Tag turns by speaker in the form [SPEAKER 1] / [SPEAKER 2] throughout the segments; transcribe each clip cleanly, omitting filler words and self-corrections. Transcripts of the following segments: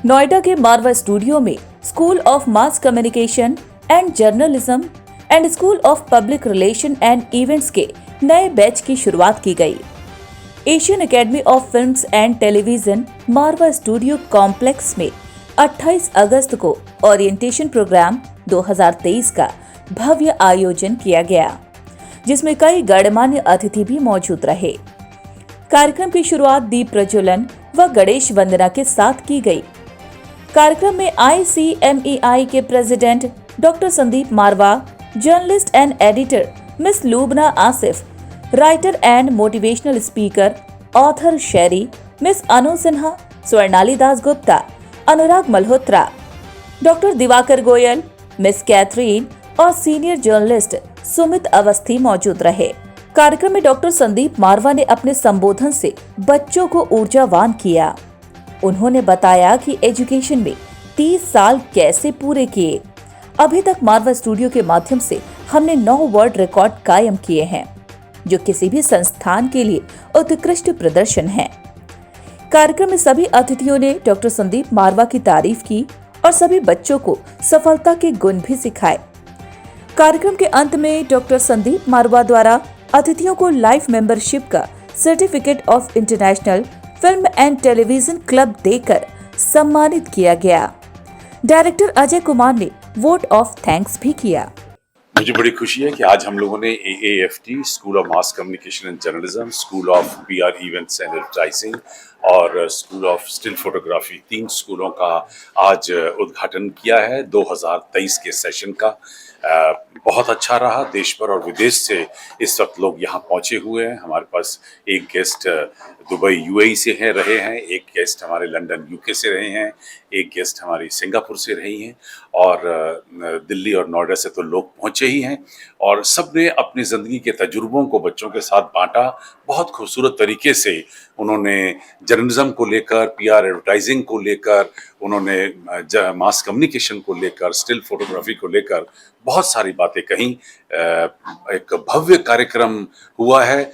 [SPEAKER 1] नोएडा के मारवा स्टूडियो में school of mass communication and journalism and school of public relation and events के नए batch की शुरुआत की गई। Asian academy of films and television Marwah studio complex में 28 अगस्त को ओरिएंटेशन प्रोग्राम 2023 का भव्य आयोजन किया गया, जिसमें कई गणमान्य अतिथि भी मौजूद रहे। कार्यक्रम की शुरुआत दीप प्रज्वलन व गणेश वंदना के साथ की गई। कार्यक्रम में ICMEI के president doctor Sandeep Marwah, journalist and editor miss Lubna Asif, writer and motivational speaker author Sherry miss Anu Sinha, Swarnali Das Gupta, Anurag Malhotra, doctor Diwakar Goel, miss Catherine और सीनियर जर्नलिस्ट सुमित अवस्थी मौजूद रहे। कार्यक्रम में डॉक्टर संदीप मारवा ने अपने संबोधन से बच्चों को ऊर्जावान किया। उन्होंने बताया कि एजुकेशन में 30 साल कैसे पूरे किए। अभी तक मारवा स्टूडियो के माध्यम से हमने 9 वर्ल्ड रिकॉर्ड कायम किए हैं, जो किसी भी संस्थान के लिए उत्कृष्ट प्रदर्शन है। कार्यक्रम में सभी अतिथियों ने डॉक्टर संदीप मारवा की तारीफ की और सभी बच्चों को सफलता के गुण भी सिखाए। कार्यक्रम के अंत में डॉक्टर संदीप मारवा द्वारा अतिथियों को लाइफ मेंबरशिप का certificate of international film and television club देकर सम्मानित किया गया। डायरेक्टर अजय कुमार ने वोट ऑफ थैंक्स भी किया।
[SPEAKER 2] मुझे बड़ी खुशी है कि आज हम लोगों ने AAFT school of mass communication and journalism, school of PR events and advertising और स्कूल ऑफ स्टिल फोटोग्राफी, 3 स्कूलों का आज उद्घाटन किया है 2023 के सेशन का। बहुत अच्छा रहा। देश भर और विदेश से इस वक्त लोग यहाँ पहुँचे हुए हैं। हमारे पास एक गेस्ट दुबई UAE से रहे हैं, एक गेस्ट हमारे लंदन UK से रहे हैं, एक गेस्ट हमारी सिंगापुर से रही हैं और दिल्ली और नोएडा से तो लोग पहुँचे ही हैं और सब ने अपनी ज़िंदगी के तजुर्बों को बच्चों के साथ बांटा। बहुत खूबसूरत तरीके से उन्होंने जर्नलिज्म को लेकर, PR एडवर्टाइजिंग को लेकर, उन्होंने मास कम्युनिकेशन को लेकर, स्टिल फोटोग्राफी को लेकर बहुत सारी बातें कहीं। एक भव्य कार्यक्रम हुआ है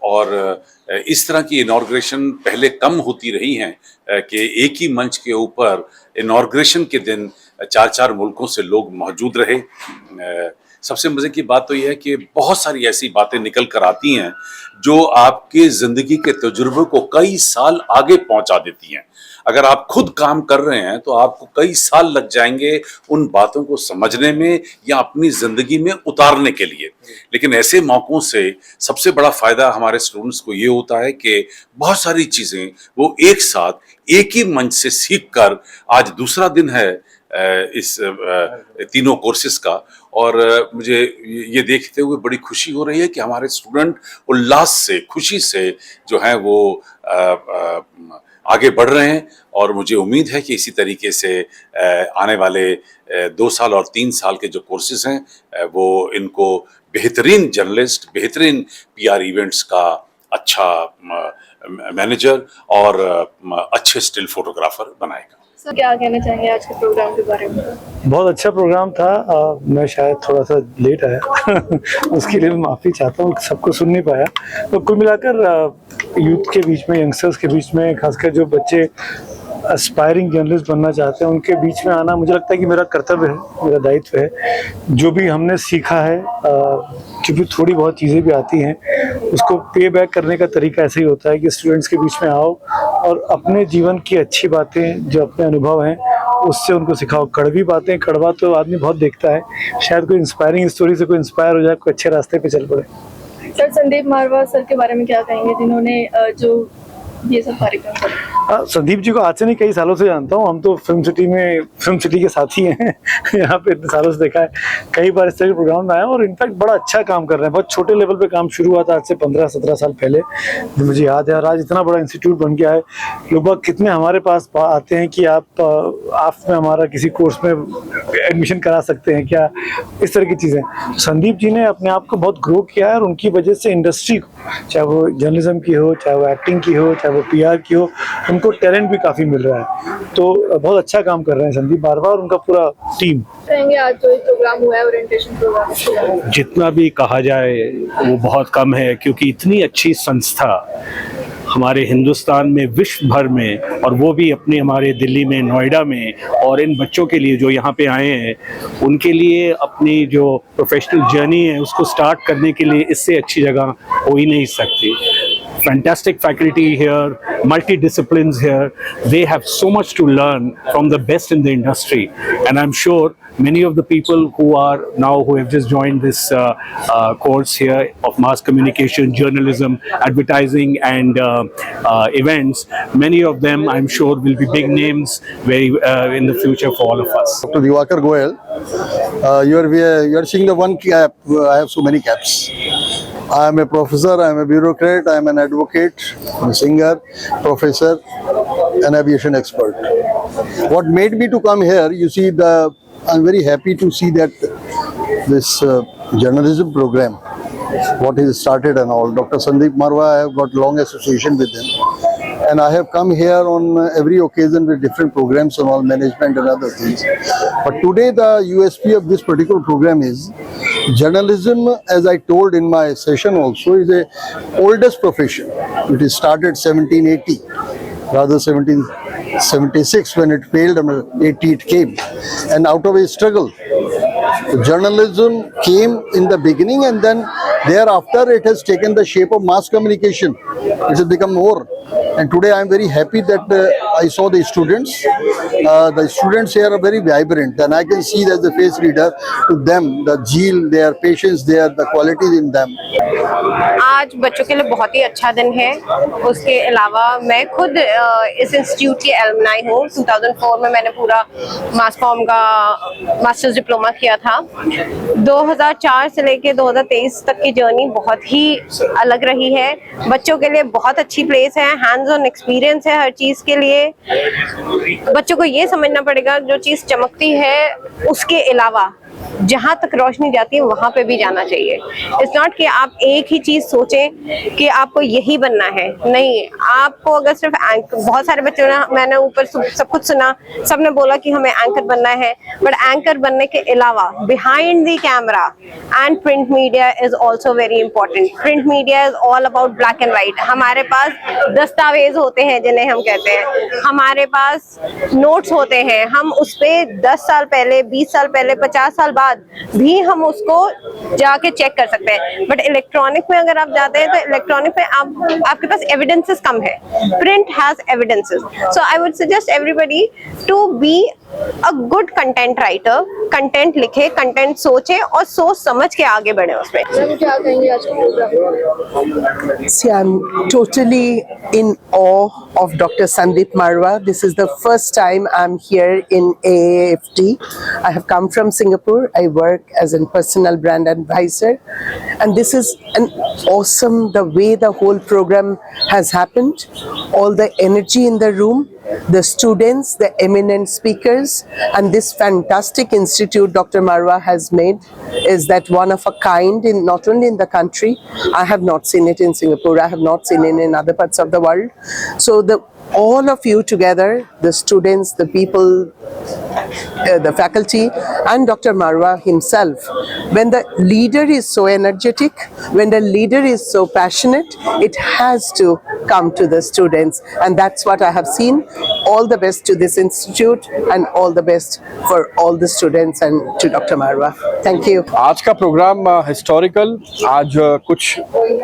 [SPEAKER 2] और इस तरह की इनॉर्ग्रेशन पहले कम होती रही हैं कि एक ही मंच के ऊपर इनॉर्ग्रेशन के दिन 4-4 मुल्कों से लोग मौजूद रहे। सबसे मजे की बात तो यह है कि बहुत सारी ऐसी बातें निकल कर आती हैं जो आपके जिंदगी के तजुर्बे को कई साल आगे पहुंचा देती हैं। अगर आप खुद काम कर रहे हैं तो आपको कई साल लग जाएंगे उन बातों को समझने में या अपनी जिंदगी में उतारने के लिए। लेकिन ऐसे मौकों से सबसे बड़ा फायदा हमारे स्टूडेंट्स को ये होता है कि बहुत सारी चीजें वो एक साथ एक ही मंच से सीख कर, आज दूसरा दिन है इस तीनों कोर्सेज का और मुझे ये देखते हुए बड़ी खुशी हो रही है कि हमारे स्टूडेंट उल्लास से, खुशी से जो है वो आगे बढ़ रहे हैं और मुझे उम्मीद है कि इसी तरीके से आने वाले 2 साल और 3 साल के जो कोर्सेज हैं वो इनको बेहतरीन जर्नलिस्ट, बेहतरीन PR इवेंट्स का अच्छा मैनेजर और अच्छे स्टिल फोटोग्राफर बनाएगा।
[SPEAKER 3] सर, क्या कहना चाहेंगे आज के प्रोग्राम के बारे में?
[SPEAKER 4] बहुत अच्छा प्रोग्राम था। मैं शायद थोड़ा सा लेट आया उसके लिए मैं माफ़ी चाहता हूँ, सबको सुन नहीं पाया। तो कुल मिलाकर यूथ के बीच में, यंगस्टर्स के बीच में, खासकर जो बच्चे एस्पायरिंग जर्नलिस्ट बनना चाहते हैं उनके बीच में आना मुझे लगता है कि मेरा कर्तव्य है, मेरा दायित्व है। जो भी हमने सीखा है, क्योंकि थोड़ी बहुत चीज़ें भी आती हैं, उसको पे बैक करने का तरीका ऐसे ही होता है कि स्टूडेंट्स के बीच में आओ और अपने जीवन की अच्छी बातें, जो अपने अनुभव हैं, उससे उनको सिखाओ। कड़वी बातें, कड़वा तो आदमी बहुत देखता है, शायद कोई इंस्पायरिंग स्टोरी से कोई इंस्पायर हो जाए, कोई अच्छे रास्ते पे चल पड़े।
[SPEAKER 3] सर, संदीप मारवा सर के बारे में क्या कहेंगे जिन्होंने जो ये सब कार्यक्रम करें?
[SPEAKER 4] संदीप जी को आज से नहीं, कई सालों से जानता हूँ। हम तो फिल्म सिटी के साथी हैं यहाँ पे इतने सालों से देखा है, कई बार इस तरह के प्रोग्राम में आया और इनफैक्ट बड़ा अच्छा काम कर रहे हैं। बहुत छोटे लेवल पे काम शुरू हुआ था आज से 15-17 साल पहले, जो मुझे याद है, और आज इतना बड़ा इंस्टीट्यूट बन गया है। लोग कितने हमारे पास आते हैं कि आप में हमारा किसी कोर्स में एडमिशन करा सकते हैं क्या, इस तरह की चीज़ें। संदीप जी ने अपने आप को बहुत ग्रो किया है और उनकी वजह से इंडस्ट्री को, चाहे वो जर्नलिज्म की हो, चाहे वो एक्टिंग की हो, चाहे वो PR की हो, उनको टैलेंट भी काफ़ी मिल रहा है। तो बहुत अच्छा काम कर रहे हैं संदीप मारवा और उनका पूरा टीम।
[SPEAKER 3] कहेंगे आज जो प्रोग्राम हुआ है, ओरिएंटेशन प्रोग्राम,
[SPEAKER 5] जितना भी कहा जाए वो बहुत कम है, क्योंकि इतनी अच्छी संस्था हमारे हिंदुस्तान में, विश्व भर में, और वो भी अपने हमारे दिल्ली में, नोएडा में, और इन बच्चों के लिए जो यहाँ पे आए हैं उनके लिए अपनी जो प्रोफेशनल जर्नी है उसको स्टार्ट करने के लिए इससे अच्छी जगह हो ही नहीं सकती। Fantastic faculty here, multi-disciplines here. They have so much to learn from the best in the industry, and I'm sure many of the people who have just joined this course here of mass communication, journalism, advertising, and events. Many of them, I'm sure, will be big names in the future for all of us.
[SPEAKER 6] Dr. Diwakar Goyal, you are seeing the one cap. I have so many caps. I am a professor, I am a bureaucrat, I am an advocate, a singer, professor, an aviation expert. What made me to come here, you see, I'm very happy to see that this journalism program, what is started and all. Dr. Sandeep Marwa, I have got long association with him. And I have come here on every occasion with different programs on all management and other things. But today the USP of this particular program is journalism, as I told in my session also, is the oldest profession. It is started 1780, rather 1776 when it failed, and 80 it came. And out of a struggle, journalism came in the beginning, and then thereafter it has taken the shape of mass communication. It has become more. And today I am very happy that I saw the students. The students here are very vibrant, and I can see as a face reader to them, the zeal, their patience, the qualities in them.
[SPEAKER 7] आज बच्चों के लिए बहुत ही अच्छा दिन है। उसके अलावा मैं खुद इस इंस्टीट्यूट की एलुमनाई हूँ। 2004 में मैंने पूरा मास कॉम का मास्टर्स डिप्लोमा किया था। 2004 से लेके 2023 तक की जर्नी बहुत ही अलग रही है। बच्चों के लिए बहुत अच्छी प्लेस है, हैंड्स ऑन एक्सपीरियंस है हर चीज के लिए। बच्चों को ये समझना पड़ेगा जो चीज चमकती है उसके अलावा जहाँ तक रोशनी जाती है वहां पे भी जाना चाहिए। इट्स नॉट कि आप एक ही चीज सोचें कि आपको यही बनना है, नहीं। आपको अगर सिर्फ बहुत सारे बच्चों ने, मैंने ऊपर सब कुछ सुना, सबने बोला कि हमें एंकर बनना है, बट एंकर बनने के अलावा behind the camera and print media is also very important. Print media is all about black and white. हमारे पास दस्तावेज होते हैं जिन्हें हम कहते हैं, हमारे पास नोट्स होते हैं, हम उस पर 10 साल पहले, 20 साल पहले, 50 साल बाद भी हम उसको जाके चेक कर सकते हैं। बट इलेक्ट्रॉनिक में अगर आप जाते हैं तो इलेक्ट्रॉनिक में आपके पास एविडेंसेस कम है। Print has evidences. So I would suggest everybody to be a good content writer. Content लिखे, कंटेंट सोचे और सोच समझ के आगे बढ़े उसमें।
[SPEAKER 3] मैम क्या कहेंगे आज के programme?
[SPEAKER 8] See, I'm totally in awe of Dr. Sandeep Marwa. This is the first time I'm here in AAFT. I have come from Singapore. I work as a personal brand advisor. And this is an awesome, the way the whole program has happened. All the energy in the room, the students, the eminent speakers, and this fantastic institute Dr. Marwa has made is that one of a kind, in not only in the country. I have not seen it in Singapore. I have not seen it in other parts of the world. So all of you together, the students, the people, the faculty, and Dr. Marwa himself, when the leader is so energetic, when the leader is so passionate, it has to come to the students, and that's what I have seen. All the best to this institute and all the best for all the students and to Dr. Marwa. Thank you.
[SPEAKER 9] आज का programme historical, आज कुछ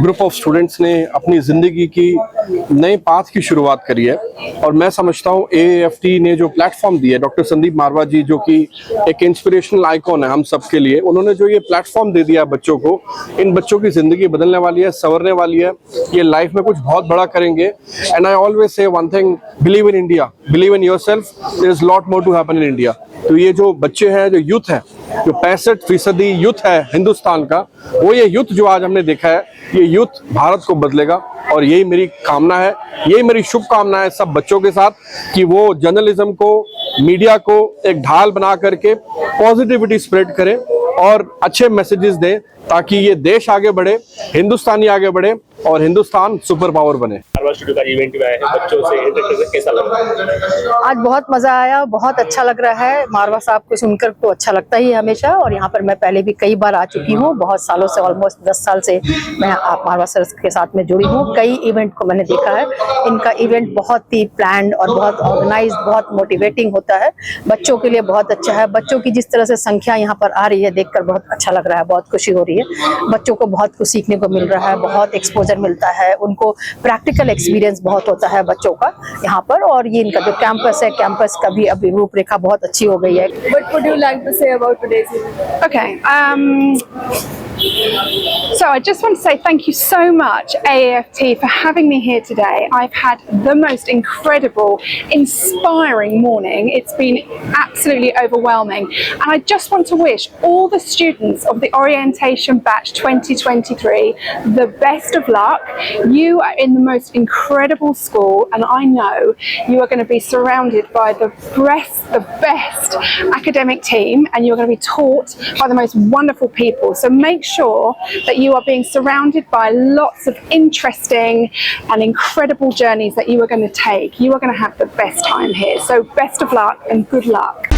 [SPEAKER 9] group of students ने अपनी ज़िंदगी की नए path की शुरुआत करी है, और मैं समझता हूँ AAFT ने जो प्लेटफॉर्म दिया है, डॉक्टर संदीप मारवा जी जो कि एक इंस्पिरेशनल आइकॉन है हम सब के लिए, उन्होंने जो ये प्लेटफॉर्म दे दिया बच्चों को, इन बच्चों की ज़िंदगी बदलने वाली है, संवरने वाली है, ये लाइफ में कुछ बहुत बड़ा करेंगे। And I always say one thing, believe in India, believe in yourself, there is lot more to happen in India. तो ये जो बच्चे हैं, जो यूथ है, जो 65% यूथ है हिंदुस्तान का, वो ये यूथ जो आज हमने देखा है, ये यूथ भारत को बदलेगा। और यही मेरी कामना है, यही मेरी शुभकामना है सब बच्चों के साथ, कि वो जर्नलिज्म को, मीडिया को एक ढाल बना करके पॉजिटिविटी स्प्रेड करें और अच्छे मैसेजेस दें, ताकि ये देश आगे बढ़े, हिंदुस्तानी आगे बढ़े, और हिंदुस्तान सुपर पावर बने।
[SPEAKER 10] मारवा स्टूडियो का इवेंट में आए हैं बच्चों से इंटरेक्ट करके कैसा लगा?
[SPEAKER 11] आज बहुत मजा आया, बहुत अच्छा लग रहा है। मारवा साहब को सुनकर तो अच्छा लगता ही है हमेशा, और यहाँ पर मैं पहले भी कई बार आ चुकी हूँ, बहुत सालों से, ऑलमोस्ट 10 साल से मैं आप मारवा सर के साथ में जुड़ी हूँ। कई इवेंट को मैंने देखा है, इनका इवेंट बहुत ही प्लान्ड और बहुत ऑर्गेनाइज्ड, बहुत मोटिवेटिंग होता है, बच्चों के लिए बहुत अच्छा है। बच्चों की जिस तरह से संख्या यहाँ पर आ रही है देखकर बहुत अच्छा लग रहा है, बहुत खुशी हो रही है। बच्चों को बहुत कुछ सीखने को मिल रहा है, बहुत एक्सपोजर मिलता है, उनको प्रैक्टिकल एक्सपीरियंस बहुत होता है बच्चों का यहाँ पर। और ये इनका जो कैंपस है, कैंपस का भी अभी रूपरेखा बहुत अच्छी हो गई है।
[SPEAKER 3] What would you like to say about today's event?
[SPEAKER 12] Okay. So I just want to say thank you so much, AAFT, for having me here today. I've had the most incredible, inspiring morning. It's been absolutely overwhelming. And I just want to wish all the students of the Orientation Batch 2023 the best of luck. You are in the most incredible school, and I know you are going to be surrounded by the best academic team, and you're going to be taught by the most wonderful people. So make sure that you are being surrounded by lots of interesting and incredible journeys that you are going to take. You are going to have the best time here. So best of luck and good luck.